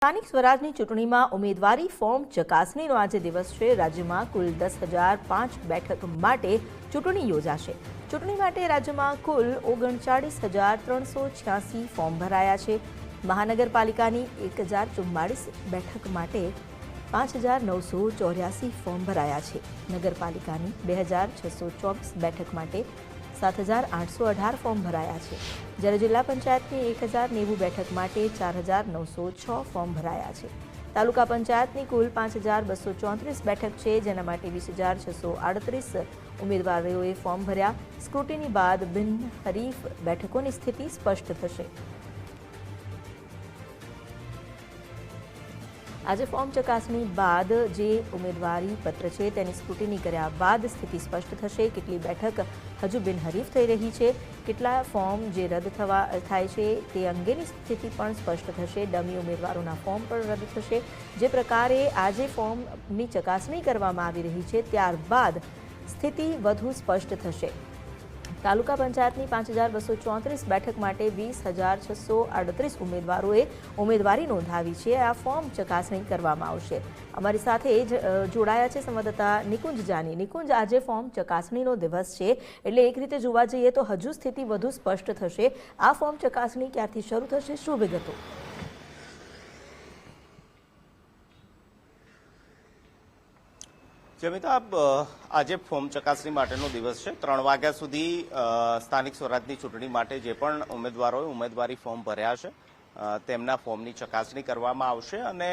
સ્થાનિક સ્વરાજની ચૂંટણીમાં ઉમેદવારી ફોર્મ ચકાસણીનો આજે દિવસ છે। રાજ્યમાં કુલ 10,005 બેઠક માટે ચૂંટણી યોજાશે। ચૂંટણી માટે રાજ્યમાં કુલ 39,386 ફોર્મ ભરાયા છે। મહાનગરપાલિકાની 1,044 બેઠક માટે 5,984 ફોર્મ ભરાયા છે। નગરપાલિકાની 2,624 બેઠક માટે 7,818 ફોર્મ ભરાયા છે, જ્યારે જિલ્લા પંચાયતની 1,090 બેઠક માટે 4,906 ફોર્મ ભરાયા છે। તાલુકા પંચાયતની કુલ 5,234 બેઠક છે, જેના માટે 20,638 ઉમેદવારોએ ફોર્મ ભર્યા। સ્ક્રુટિની બાદ બિનહરીફ બેઠકોની સ્થિતિ સ્પષ્ટ થશે। આજે ફોર્મ ચકાસણી બાદ જે ઉમેદવારી પત્ર છે તેની સ્ક્રુટિની કર્યા બાદ સ્થિતિ સ્પષ્ટ થશે। કેટલી બેઠક હજુ બિનહરીફ થઈ રહી છે, કેટલા ફોર્મ જે રદ થાય છે તે અંગેની સ્થિતિ પણ સ્પષ્ટ થશે। ડમી ઉમેદવારોના ફોર્મ પણ રદ થશે। જે પ્રકારે આજે ફોર્મની ચકાસણી કરવામાં આવી રહી છે ત્યારબાદ સ્થિતિ વધુ સ્પષ્ટ થશે। તાલુકા પંચાયતની 5,234 બેઠક માટે 20,638 ઉમેદવારોએ ઉમેદવારી નોંધાવી છે। આ ફોર્મ ચકાસણી કરવામાં આવશે। અમારી સાથે જોડાયા છે સંવાદદાતા નિકુંજ જાની। નિકુંજ, આજે ફોર્મ ચકાસણીનો દિવસ છે, એટલે એક રીતે જોવા જઈએ તો હજુ સ્થિતિ વધુ સ્પષ્ટ થશે। આ ફોર્મ ચકાસણી ક્યારથી શરૂ થશે, શું વિગતો? જમિતા, આજે ફોર્મ ચકાસણી માટેનો દિવસ છે। 3 વાગ્યા સુધી સ્થાનિક સ્વરાજની ચૂંટણી માટે જે પણ ઉમેદવારોએ ઉમેદવારી ફોર્મ ભર્યા છે તેમના ફોર્મની ચકાસણી કરવામાં આવશે અને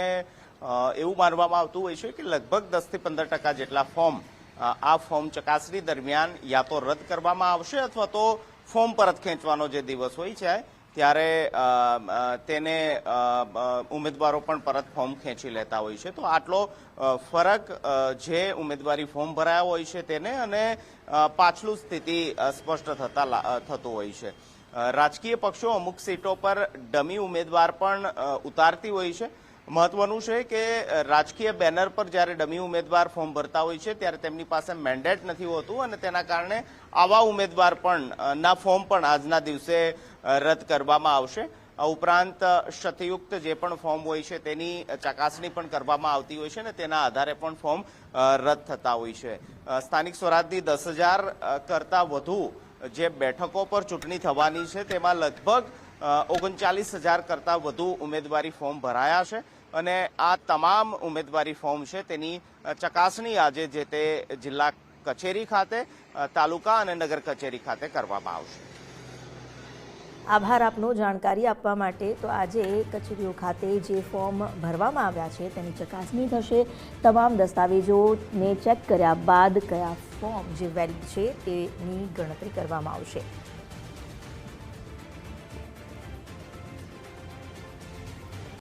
એવું માનવામાં આવતું હોય છે કે લગભગ 10 થી 15% જેટલા ફોર્મ આ ફોર્મ ચકાસણી દરમિયાન યા તો રદ કરવામાં આવશે અથવા તો ફોર્મ પરત ખેંચવાનો જે દિવસ હોય છે ત્યારે તેને ઉમેદવારો પણ પરત ફોર્મ ખેંચી લેતા હોય છે। તો આટલો ફરક જે ઉમેદવારી ફોર્મ ભરાયા હોય છે તેને અને પાછલું સ્થિતિ સ્પષ્ટ થતું હોય છે। રાજકીય પક્ષો અમુક સીટો પર ડમી ઉમેદવાર પણ ઉતારતી હોય છે। મહત્વનું છે કે રાજકીય બેનર પર જ્યારે ડમી ઉમેદવાર ફોર્મ ભરતા હોય છે ત્યારે તેમની પાસે મેન્ડેટ નથી હોતું અને તેના કારણે આવા ઉમેદવાર પણ ના ફોર્મ પણ આજના દિવસે રદ કરવામાં આવશે। આ ઉપરાંત શતયુક્ત જે પણ ફોર્મ હોય છે તેની ચકાસણી પણ કરવામાં આવતી હોય છે અને તેના આધારે પણ ફોર્મ રદ થતા હોય છે। સ્થાનિક સ્વરાજની 10,000 કરતાં વધુ જે બેઠકો પર ચૂંટણી થવાની છે તેમાં લગભગ 39,000 કરતાં વધુ ઉમેદવારી ફોર્મ ભરાયા છે અને આ તમામ ઉમેદવારી ફોર્મ છે તેની ચકાસણી આજે જે તે જિલ્લા કચેરી ખાતે, તાલુકા અને નગર કચેરી ખાતે કરવામાં આવશે। આભાર આપનો જાણકારી આપવા માટે। તો આજે કચેરીઓ ખાતે જે ફોર્મ ભરવામાં આવ્યા છે તેની ચકાસણી થશે। તમામ દસ્તાવેજોને ચેક કર્યા બાદ કયા ફોર્મ જે વેલિડ છે તેની ગણતરી કરવામાં આવશે।